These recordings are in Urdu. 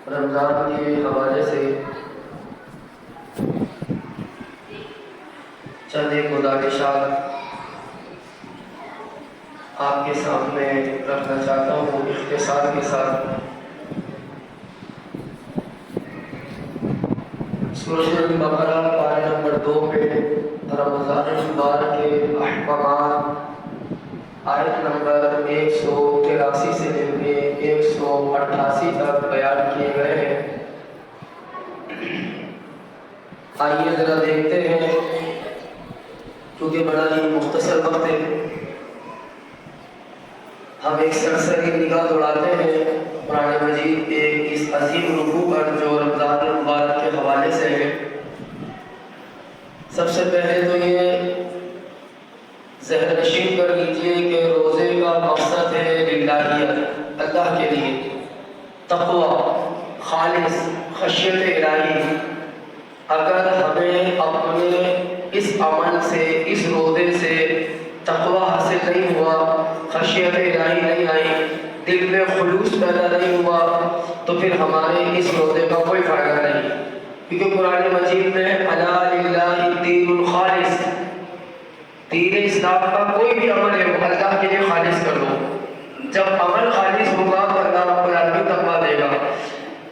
رمضان کے حوالے سے چند ایک گزارشات آپ کے سامنے رکھنا چاہتا ہوں اختصار کے ساتھ۔ سورۃ البقرہ پارہ نمبر 2 پہ رمضان المبارک کے احکامات آیت نمبر 183 سے لے کے 188 تک بیان کیے گئے ہیں۔ آئیے ذرا دیکھتے ہیں، کیونکہ بڑا ہی مختصر وقت ہے، ہم ایک سرسری نگاہ دوڑاتے ہیں قرآن مجید کے اس عظیم رکوع پر جو رمضان المبارک کے حوالے سے ہے۔ سب سے پہلے تو یہ ذہن نشین کر لیجئے کہ روزے کا مقصد ہے للہیت، اللہ کے لیے، تقوی، خالص خشیت الہی۔ اگر ہمیں اپنے اس عمل سے، اس روزے سے تقوی حاصل نہیں ہوا، خشیت الہی نہیں آئی، دل میں خلوص پیدا نہیں ہوا، تو پھر ہمارے اس روزے کا کوئی فائدہ نہیں، کیونکہ قرآن مجید میں الا للہ الدین الخالص، دین اسلام کا کوئی بھی عمل ہے وہ اللہ کے لیے خالص کر دو۔ جب عمل خالص ہوگا تو اللہ رب العالمین تقویٰ دے گا۔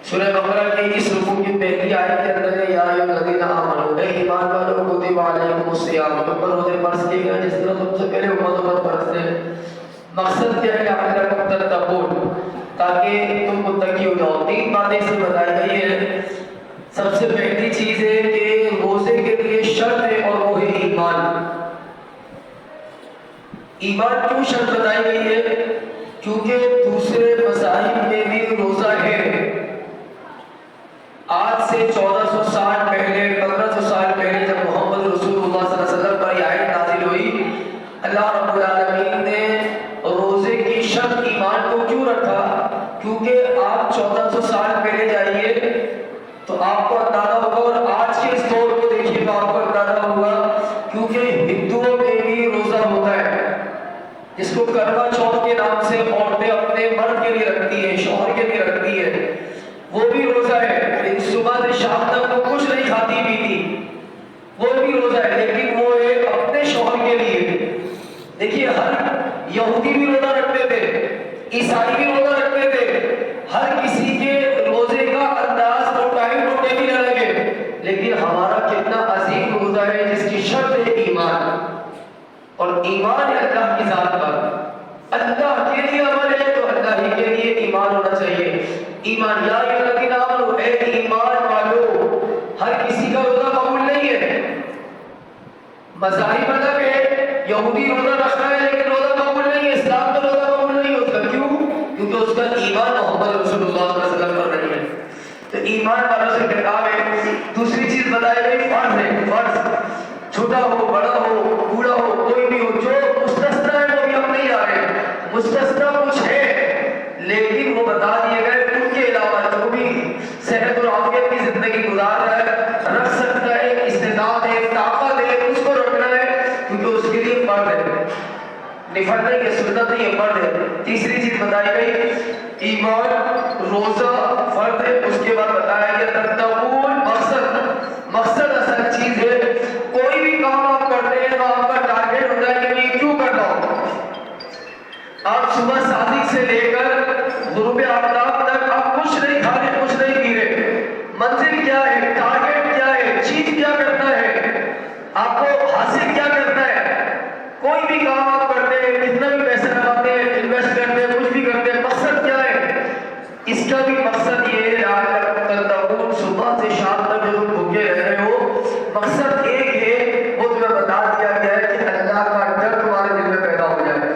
سورہ بقرہ کی اس رکوع کی پہلی آیت کے اندر ہے یا ایھا الذین آمنوا، اے ایمان والو کتب علیکم الصیام، تم پر روزے فرض کیے گئے جس طرح تم سے پہلے امتوں پر فرض تھے۔ مقصد کیا ہے؟ لعلکم تتقون، تاکہ تم متقی ہو جاؤ۔ 3 باتیں اس میں بتائی گئی ہیں۔ سب سے پہلی چیز ہے کہ روزے کے لیے شرط ہے اور وہ ہے ایمان۔ ایمان کیوں شرط بتائی گئی ہے؟ کیونکہ دوسرے مذاہب میں بھی روزہ ہے۔ آج سے 1400 سال پہلے، 1500 سال پہلے جب محمد رسول اللہ صلی اللہ علیہ وسلم پر یہ آیت نازل ہوئی، اللہ رب العالمین نے روزے کی شرط ایمان کو کیوں رکھا؟ کیونکہ آپ 1400 سال پہلے جائیے تو آپ کو اندازہ ہوگا، اور آج کے اس دور کو دیکھیے تو آپ کو اندازہ ہوگا، کیونکہ ہندوؤں میں بھی روزہ ہوتا ہے جس کو کروا چوتھ کے نام سے عورتیں اپنے مرد کے لیے رکھتی ہیں، شوہر کے لیے رکھتی ہیں، وہ بھی روزہ ہے۔ صبح سے شام تک وہ کچھ نہیں کھاتی پیتی، وہ بھی روزہ ہے، لیکن وہ ہے اپنے شوہر کے لیے۔ دیکھیے، ہر یہودی بھی روزہ رکھتے تھے، عیسائی بھی روزہ رکھتے تھے، ہر کسی کے روزے کا انداز اور ٹائم روٹے بھی الگ ہے، لیکن ہمارا کتنا عظیم روزہ ہے جس کی شرط ہے ایمان، اور ایمان ہے اللہ کی ذات پر۔ اللہ کے لیے عمل ہے تو اللہ ہی کے لیے ایمان ہونا چاہیے۔ ایمان، یا ایھا الذین آمنوا، اے ایمان والو، ہر کسی کا روزہ قبول نہیں ہے۔ مذاہب الگ ہے، یہودی روزہ رکھتا ہے لیکن روزہ قبول نہیں ہے، اسلام کا روزہ قبول نہیں ہوتا۔ کیوں؟ کیونکہ اس کا ایمان محمد رسول اللہ صلی اللہ علیہ وسلم پر نہیں ہے۔ تو ایمان والوں سے خطاب ہے۔ دوسری چیز بتائی گئی فرض ہے، فرض، چھوٹا ہو، بڑا ہو، بوڑھا ہو، کوئی بھی ہو، جو مستثنیٰ ہے وہ بھی ہم نہیں آ رہے۔ مستثنیٰ کچھ ہے لیکن وہ بتا دیے گئے، ان کے علاوہ جو بھی صحت اور عافیت کی زندگی گزار رہا ہے، رکھ سکتا ہے، استطاعت ہے، طاقت ہے، اس کو رکھنا ہے، کیونکہ اس کے لیے فرض ہے، نفل نہیں ہے، سنت نہیں ہے، فرض ہے۔ تیسری چیز بتائی گئی ایمان، روزہ فرض ہے، اس کے بعد بتایا گیا تتقون، مقصد، مقصد اصل چیز ہے۔ کوئی بھی کام آپ کرتے ہیں تو آپ کا ٹارگیٹ ہوتا ہے کہ میں یہ کیوں کر رہا ہوں۔ آپ صبح صادق سے لے کر غروب آفتاب تک آپ کچھ نہیں کھا رہے، کچھ نہیں پی رہے، منزل کیا ہے، ٹارگیٹ کیا ہے، چیز کیا کرتا ہے، آپ کو حاصل کیا کرتا ہے۔ کوئی بھی کام آپ کرتے ہیں، کتنا بھی پیسہ لگاتے ہیں، انویسٹ کرتے ہیں، کچھ بھی کرتے ہیں، مقصد کیا ہے؟ اس کا بھی مقصد یہ ہے لعلکم تتقون، صبح سے شام تک جو تم بھوکے رہ رہے ہو، مقصد ایک ہے، وہ تمہیں بتا دیا گیا ہے کہ اللہ کا ڈر تمہارے دل میں پیدا ہو جائے۔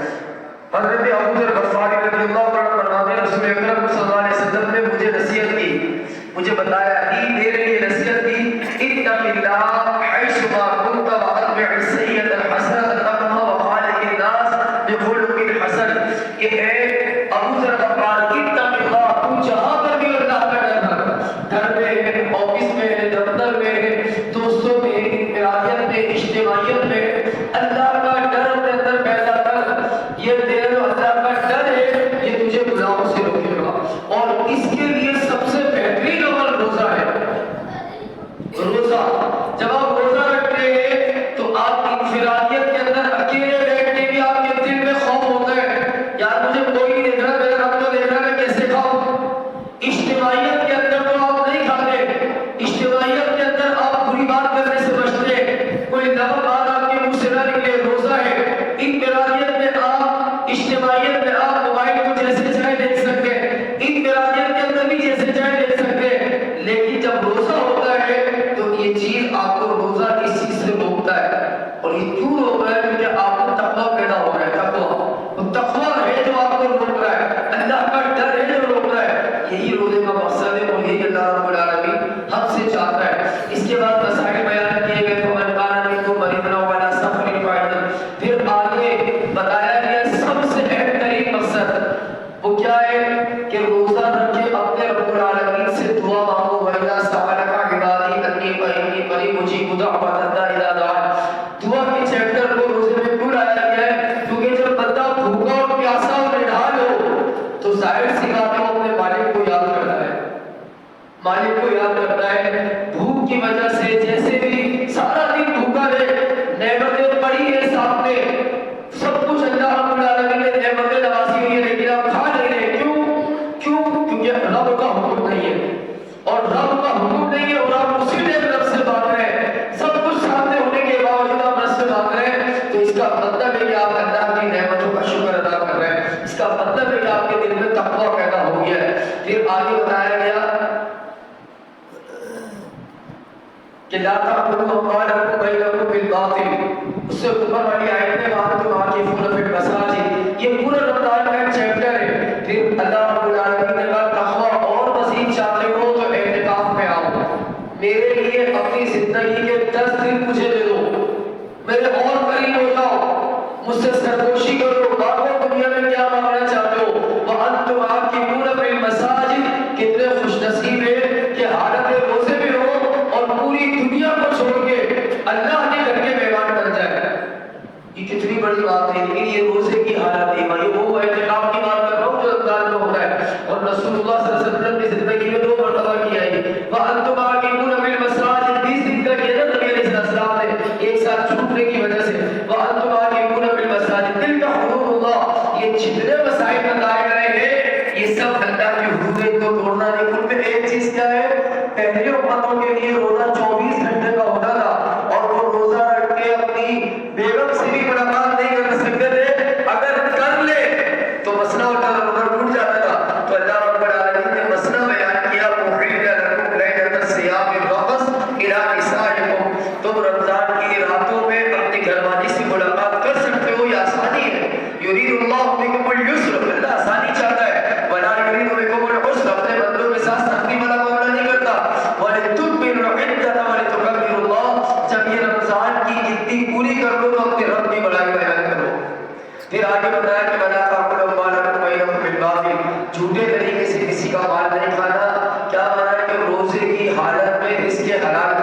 حضرت ابو ذر غفاری رضی اللہ عنہ فرماتے ہیں رسول اکرم صلی اللہ علیہ وسلم نے مجھے نصیحت کی، مجھے بتایا، میرے لیے نصیحت کی، اتق اللہ حیث ما کنت واتبع السیئۃ الحسنۃ تمحها وخالق الناس بخلق حسن، کہ اے ابو ذر غفار، اتق اللہ، تو جہاں پر بھی اللہ کا ڈر رکھ، گھر میں، آفس میں، دفتر میں، دوستوں میں، انفرادیت میں، اجتماعیت میں، اللہ کا ڈر اپنے اندر پیدا کر۔ یہ تیرا جو اللہ کا ڈر ہے یہ تجھے گناہوں سے روکے گا، اور اس کے لیے سب سے پہلے وہ کیا ہے کہ روزہ رکھ کے اپنے رب العالمین سے دعا مانگو. وَإِذَا سَأَلَكَ عِبَادِي أَنِّي فَإِنِّي قَرِيبٌ أُجِيبُ دَعْوَةَ الدَّاعِ إِذَا دَعَانِ. دعا کے چیپٹر کو روزے میں کیوں لایا گیا ہے؟ کیونکہ جب بندہ بھوکا اور پیاسا اور نڈھال ہو تو ظاہر سی بات ہے وہ اپنے مالک کو یاد کرتا ہے. مالک کو یاد کرتا ہے. بھوک کی وجہ سے جیسے بھی سارا دن بھوکا رہے, نعمتیں پڑی ہے سامنے, سب کچھ اللہ رب العالمین نے نعمتیں نوازی ہوئی ہے, لیکن آپ کھا نہیں رہے. کیوں؟ کیونکہ رب کا حکم نہیں ہے, اور رب کا حکم نہیں ہے اور آپ اسی ٹائم رب سے مانگ رہے ہیں. سب کچھ سامنے ہونے کے باوجود آپ رب سے مانگ رہے ہیں, تو اس کا مطلب ہے کہ آپ اللہ کی نعمتوں کا شکر ادا کر رہے ہیں. اس کا مطلب ہے کہ آپ کے دل میں تقویٰ پیدا ہو گیا ہے. پھر آگے بتایا گیا کہ لا تأكلوا أموالكم بينكم بالباطل. اس سے اوپر والی آیت میں وَأَنْتُمْ عَاكِفُونَ فِي الْمَسَاجِدِ, یہ پورا رمضان کا ایک چیپٹر ہے. پھر اللہ رب العالمین نے کہا تقویٰ اور مزید چاہتے ہو تو اعتکاف میں آؤ, میرے لیے اپنی زندگی کے 10 دن مجھے دے دو, میرے اور قریب ہو جاؤ, مجھ سے سرگوشی کرو, باقی دنیا میں کیا مانگنا چاہتے ہو. وَأَنْتُمْ عَاكِفُونَ فِي الْمَسَاجِدِ, کتنے خوش نصیب ہے کہ حالت روزے میں ہو اور پوری دنیا کو چھوڑ کے اللہ کے گھر کے مہمان بن جائے. یہ کتنی بڑی بات ہے. لیکن یہ روزے کی حالت ہے بھائی, وہ اعتکاف کی بات کر رہا ہوں جو رمضان میں ہوتا ہے, اور رسول اللہ صلی اللہ علیہ وسلم کی زندگی میں 2 مرتبہ کیا ہے. وَأَنْتُمْ عَاكِفُونَ فِي الْمَسَاجِدِ, 20 دن کا کیا نا نبی علیہ السلام نے ایک ساتھ چھوٹنے کی وجہ سے. وَأَنْتُمْ عَاكِفُونَ فِي الْمَسَاجِدِ تِلْكَ حُدُودُ اللَّهِ, یہ جتنے مسائل بتائے گئے ہیں یہ سب اللہ کی حدود کو توڑنا نہیں. ان میں ایک چیز کیا ہے, پہلے امتوں کے لیے روزہ 24 گھنٹے کا ہوتا تھا اور وہ روزہ رکھ کے اپنی بیگم سے بھی ملاقات نہیں کر سکتے تھے. اگر کر لے تو مسئلہ ہوتا تھا, روزہ ٹوٹ جاتا تھا. تو اللہ رب العالمین نے مسئلہ بیان کیا, مُحِلَّ لَكُمْ لَيْلَةَ الصِّيَامِ الرَّفَثُ إِلَىٰ نِسَائِكُمْ, تم رمضان کی راتوں میں اپنی گھر والی سے ملاقات کر سکتے ہو, یہ آسانی ہے. يُرِيدُ اللَّهُ بِكُمُ الْيُسْرَ, اللہ آسانی چاہتا ہے. وَلَا يُرِيدُ بِكُمُ الْعُسْرَ, اپنے بندوں کے ساتھ سختی والا معاملہ نہیں کرتا. وَلِتُكْمِلُوا الْعِدَّةَ وَلِتُكَبِّرُوا اللَّهَ, جب یہ رمضان کی گنتی پوری کر لو تو اپنے رب کی بڑائی بیان کرو. پھر آگے بتایا کہ وَلَا تَأْكُلُوا أَمْوَالَكُمْ بَيْنَكُمْ بِالْبَاطِلِ, جھوٹے طریقے سے کسی کا مال نہیں کھانا. کیا مانا ہے کہ روزے کی حالت میں رزق حلال